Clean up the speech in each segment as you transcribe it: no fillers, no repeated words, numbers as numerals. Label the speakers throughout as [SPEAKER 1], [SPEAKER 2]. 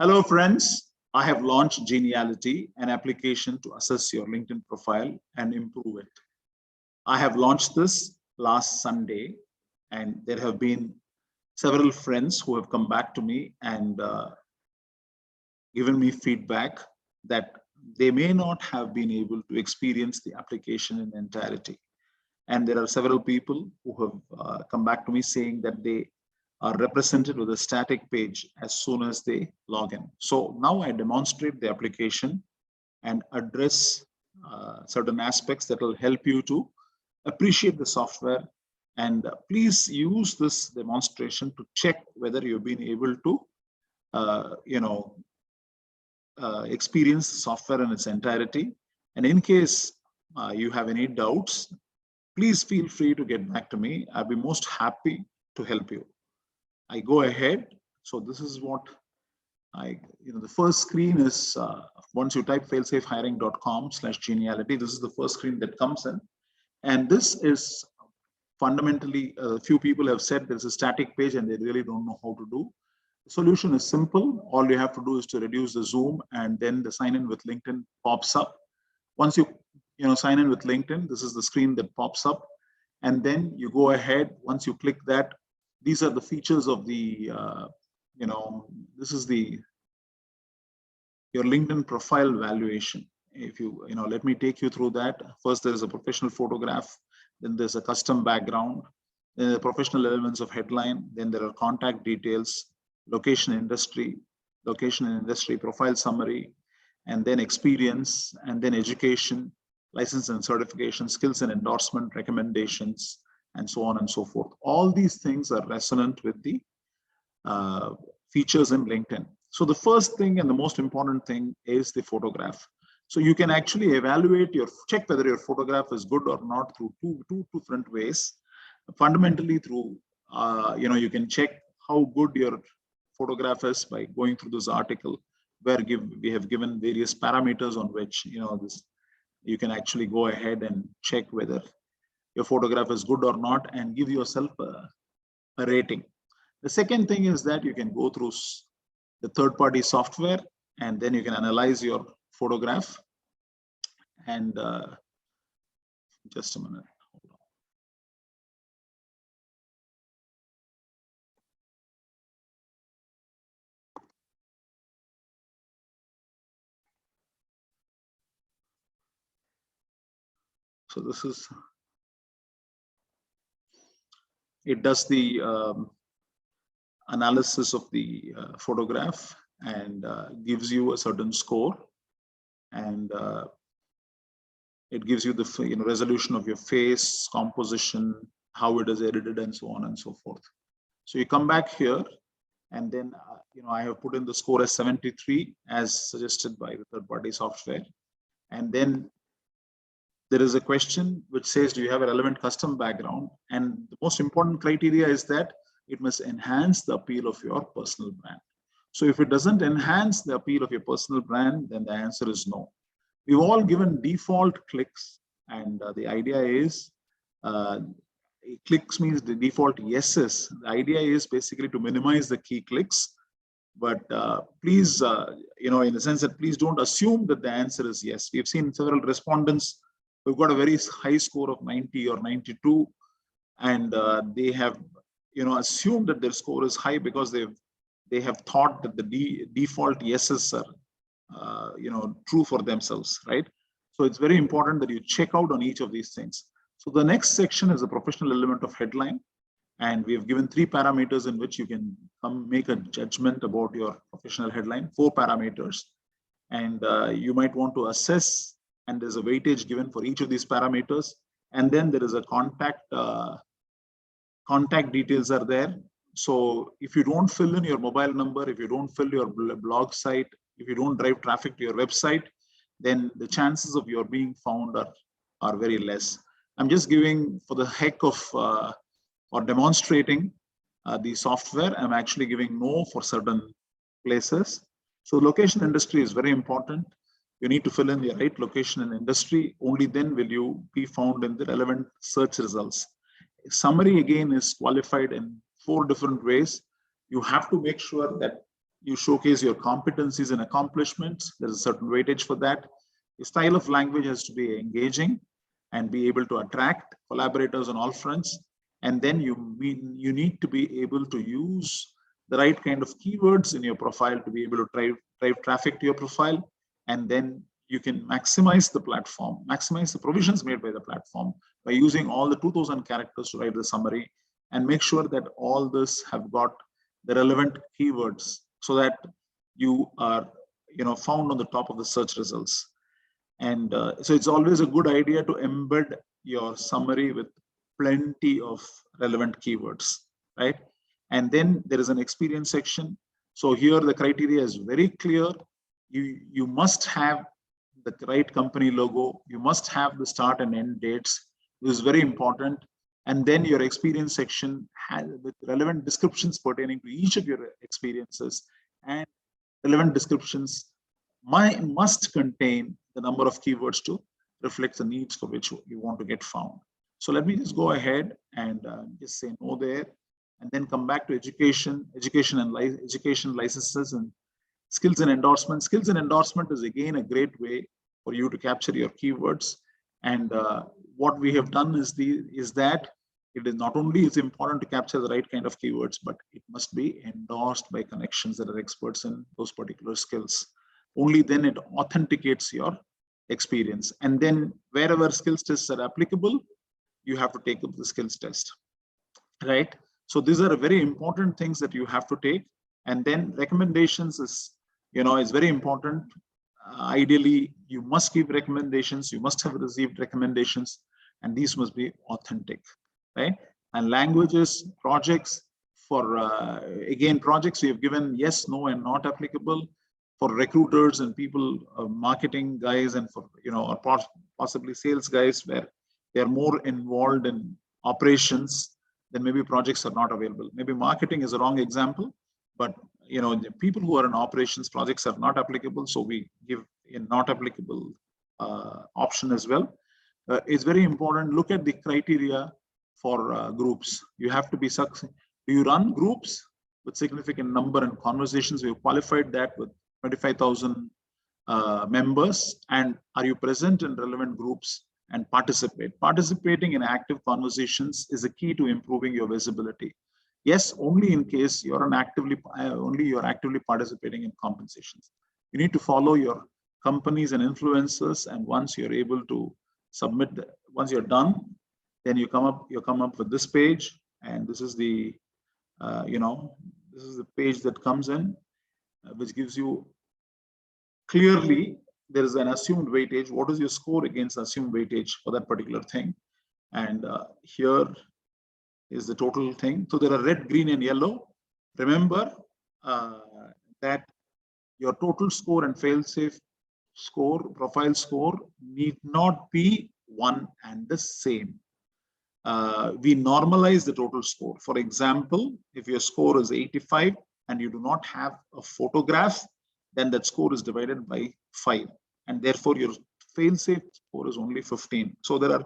[SPEAKER 1] Hello, friends. I have launched Geniality, an application to assess your LinkedIn profile and improve it. I have launched this last Sunday, and there have been several friends who have come back to me and given me feedback that they may not have been able to experience the application in entirety. And there are several people who have come back to me saying that they are represented with a static page as soon as they log in. So now I demonstrate the application and address certain aspects that will help you to appreciate the software. And please use this demonstration to check whether you've been able to, experience the software in its entirety. And in case you have any doubts, please feel free to get back to me. I'll be most happy to help you. I go ahead. So this is what the first screen is, once you type failsafehiring.com/geniality, this is the first screen that comes in. And this is fundamentally, a few people have said there's a static page and they really don't know how to do. The solution is simple. All you have to do is to reduce the zoom, and then the sign in with LinkedIn pops up. Once you sign in with LinkedIn, this is the screen that pops up. And then you go ahead, once you click that, these are the features of the, this is your LinkedIn profile valuation. If let me take you through that. First, there is a professional photograph, then there's a custom background, then the professional elements of headline, then there are contact details, location and industry, profile summary, and then experience, and then education, license and certification, skills and endorsement, recommendations, and so on and so forth. All these things are resonant with the features in LinkedIn. So the first thing and the most important thing is the photograph. So you can actually evaluate check whether your photograph is good or not through two different ways. Fundamentally through, you can check how good your photograph is by going through this article where we have given various parameters on which, you can actually go ahead and check whether your photograph is good or not and give yourself a rating. The second thing is that you can go through the third-party software, and then you can analyze your photograph. And just a minute. Hold on. So this is, it does the analysis of the photograph and gives you a certain score, and it gives you the resolution of your face, composition, how it is edited, and so on and so forth. So you come back here, and then I have put in the score as 73 as suggested by the third-party software. And then there is a question which says, do you have a relevant custom background? And the most important criteria is that it must enhance the appeal of your personal brand. So if it doesn't enhance the appeal of your personal brand, then the answer is no. We've all given default clicks, and the idea is, clicks means the default yeses. The idea is basically to minimize the key clicks. But please, in the sense that please don't assume that the answer is yes. We've seen several respondents who've got a very high score of 90 or 92, and they have, assumed that their score is high because they have thought that the default yeses are, true for themselves, right? So it's very important that you check out on each of these things. So the next section is a professional element of headline. And we have given 3 parameters in which you can make a judgment about your professional headline, 4 parameters. And you might want to assess, and there's a weightage given for each of these parameters. And then there is a contact details are there. So if you don't fill in your mobile number, if you don't fill your blog site, if you don't drive traffic to your website, then the chances of your being found are very less. I'm just giving, for the heck of or demonstrating the software, I'm actually giving no for certain places. So location industry is very important. You need to fill in the right location and industry. Only then will you be found in the relevant search results. Summary again is qualified in 4 different ways. You have to make sure that you showcase your competencies and accomplishments. There's a certain weightage for that. Your style of language has to be engaging and be able to attract collaborators on all fronts. And then you need to be able to use the right kind of keywords in your profile to be able to drive traffic to your profile. And then you can maximize the platform, maximize the provisions made by the platform by using all the 2000 characters to write the summary, and make sure that all this have got the relevant keywords so that you are found on the top of the search results. And so it's always a good idea to embed your summary with plenty of relevant keywords, right? And then there is an experience section. So here the criteria is very clear. You must have the right company logo. You must have the start and end dates. This is very important. And then your experience section has with relevant descriptions pertaining to each of your experiences, and relevant descriptions must contain the number of keywords to reflect the needs for which you want to get found. So let me just go ahead and just say no there, and then come back to education licenses and skills and endorsement. Skills and endorsement is again a great way for you to capture your keywords. And what we have done is that it is not only is important to capture the right kind of keywords, but it must be endorsed by connections that are experts in those particular skills. Only then it authenticates your experience. And then wherever skills tests are applicable, you have to take up the skills test, right? So these are very important things that you have to take. And then recommendations is very important. Ideally, you must give recommendations. You must have received recommendations, and these must be authentic, right? And languages, projects, for again, projects we have given yes, no, and not applicable. For recruiters and people, marketing guys, and for or possibly sales guys, where they are more involved in operations, then maybe projects are not available. Maybe marketing is a wrong example, but the people who are in operations, projects are not applicable. So we give a not applicable option as well. It's very important. Look at the criteria for groups. You have to be successful. Do you run groups with significant number and conversations? We've qualified that with 25,000 members. And are you present in relevant groups and participate? Participating in active conversations is a key to improving your visibility. Yes, only in case you're actively participating in compensations. You need to follow your companies and influencers, and once you're able to submit, once you're done, then you come up with this page, and this is the this is the page that comes in, which gives you clearly there is an assumed weightage. What is your score against assumed weightage for that particular thing? And here is the total thing. So there are red, green, and yellow. Remember that your total score and fail-safe score, profile score, need not be one and the same. We normalize the total score. For example, if your score is 85 and you do not have a photograph, then that score is divided by 5, and therefore your fail-safe score is only 15. So there are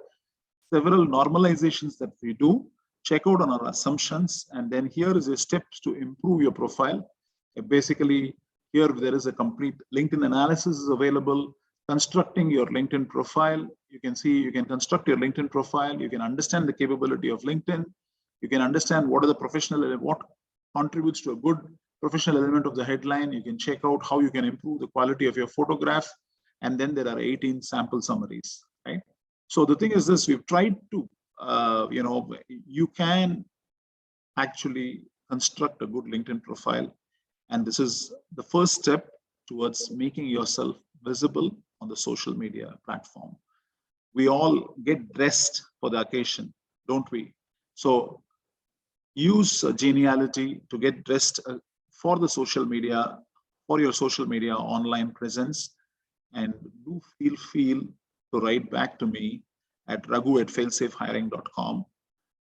[SPEAKER 1] several normalizations that we do. Check out on our assumptions, and then here is a steps to improve your profile. Basically, here there is a complete LinkedIn analysis is available. Constructing your LinkedIn profile, you can see you can construct your LinkedIn profile. You can understand the capability of LinkedIn. You can understand what are the professional, what contributes to a good professional element of the headline. You can check out how you can improve the quality of your photograph, and then there are 18 sample summaries, right? So the thing is this: we've tried to you can actually construct a good LinkedIn profile, and this is the first step towards making yourself visible on the social media platform. We all get dressed for the occasion, don't we? So use Geniality to get dressed for the social media, for your social media online presence, and do feel free to write back to me at raghu@failsafehiring.com.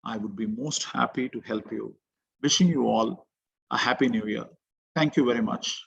[SPEAKER 1] I would be most happy to help you. Wishing you all a happy new year. Thank you very much.